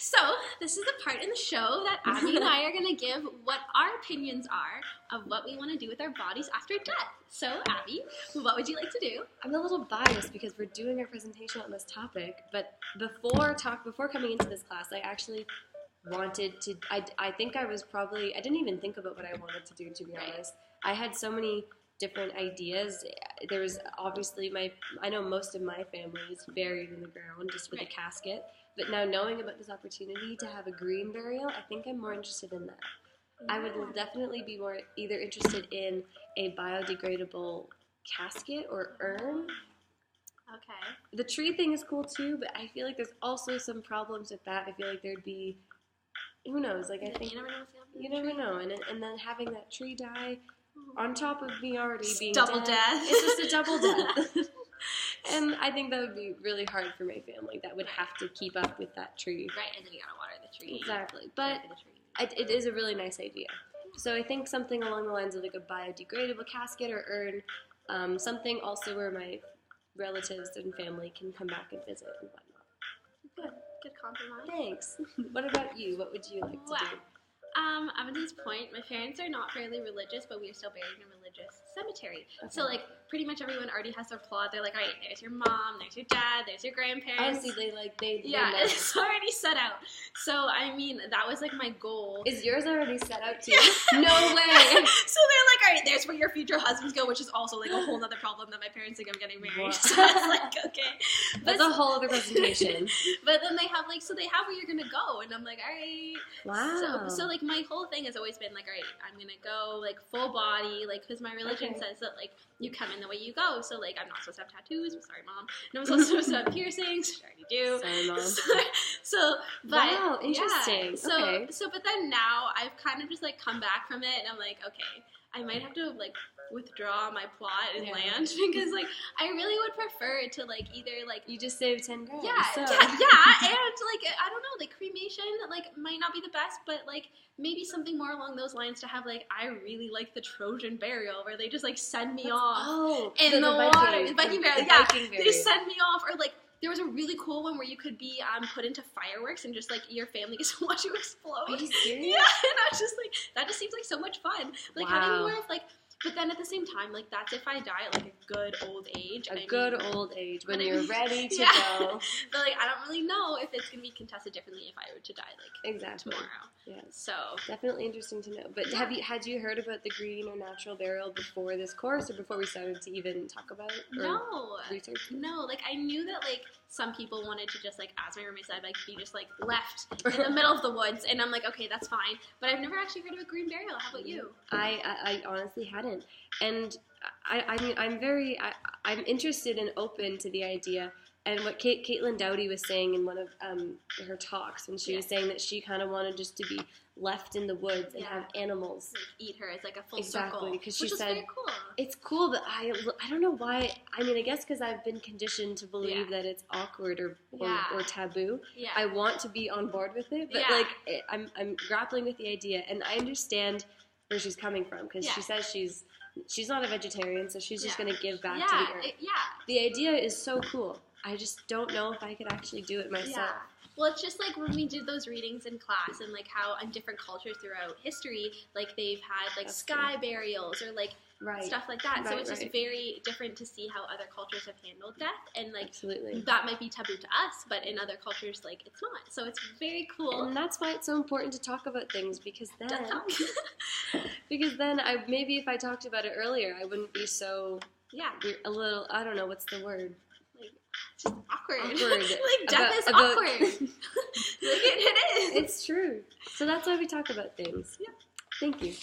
So, this is the part in the show that Abby and I are going to give what our opinions are of what we want to do with our bodies after death. So, Abby, what would you like to do? I'm a little biased because we're doing our presentation on this topic, but before coming into this class, I actually wanted to, I think I didn't even think about what I wanted to do, to be honest. I had so many different ideas. There was obviously I know most of my family is buried in the ground just with a casket, but now knowing about this opportunity to have a green burial, I think I'm more interested in that. I would definitely be more either interested in a biodegradable casket or urn. Okay. The tree thing is cool too, but I feel like there's also some problems with that. I feel like there'd be, who knows, like I think, you never know, and then having that tree die on top of me already being double dead, death. it's just a double death. And I think that would be really hard for my family. That would have to keep up with that tree. Right, and then you gotta water the tree. Exactly, but it is a really nice idea. So I think something along the lines of like a biodegradable casket or urn, something also where my relatives and family can come back and visit and whatnot. Good compromise. Thanks. What about you? What would you like to do? Up at this point, my parents are not fairly religious, but we are still buried in a religious cemetery. Okay. So, like, pretty much everyone already has their plot. They're like, all right, there's your mom, there's your dad, there's your grandparents. Honestly, they yeah, know. it's already set out. So, I mean, that was, like, my goal. Is yours already set out too? Yeah. No way! So they're like, all right, there's where your future husbands go, which is also, like, a whole other problem that my parents think I'm getting married. Wow. So it's like, okay. That's a whole other presentation. But then they have, like, so they have where you're going to go. And I'm like, all right. Wow. So, like, my whole thing has always been, like, all right, I'm going to go, like, full body, like, because my religion says that, like, you come in the way you go. So, like, I'm not supposed to have tattoos. I'm sorry, Mom. And I'm supposed to have piercings, which I already do. Sorry, Mom. But wow, interesting. Yeah. So, okay. but then now I've kind of just, like, come back from it, and I'm like, okay, I might have to, like, withdraw my plot and land because, like, I really would prefer to, like, either, like, you just saved 10 grand. yeah, so. and, like, I don't know, like, cremation, like, might not be the best, but, like, maybe something more along those lines to have, like, I really like the Trojan burial where they just, like, send me off in the water. Viking burial, yeah. They send me off, or, like, there was a really cool one where you could be put into fireworks and just, like, your family gets to watch you explode. Are you serious? Yeah, and I was just like, that just seems like so much fun. Like, having more of, like, but then at the same time, like, that's if I die at, like, a good old age. Old age when you're ready to go. But, like, I don't really know if it's going to be contested differently if I were to die, like, tomorrow. Yeah. So. Definitely interesting to know. But had you heard about the green or natural burial before this course or before we started to even talk about it? No. Research? No. Like, I knew that, like, some people wanted to just, like, as my roommate said, like, be just, like, left in the middle of the woods. And I'm like, okay, that's fine. But I've never actually heard of a green burial. How about you? I honestly hadn't. And I mean, I'm interested and open to the idea. And what Caitlin Doughty was saying in one of her talks, when she was saying that she kind of wanted just to be left in the woods and have animals like, eat her as like a full circle. Exactly, because she said very cool. It's cool, but I don't know why. I mean, I guess because I've been conditioned to believe that it's awkward or taboo. Yeah. I want to be on board with it, but like I'm grappling with the idea, and I understand where she's coming from because she says she's not a vegetarian, so she's just going to give back to the earth. The idea is so cool. I just don't know if I could actually do it myself. Yeah. Well, it's just like when we did those readings in class and like how in different cultures throughout history, like they've had like sky burials or like stuff like that. So it's just very different to see how other cultures have handled death. And like that might be taboo to us, but in other cultures, like it's not. So it's very cool. And that's why it's so important to talk about things because then maybe if I talked about it earlier, I wouldn't be so a little, I don't know, what's the word? Just awkward. Like, death is awkward. Like, it is. It's true. So that's why we talk about things. Yeah. Thank you.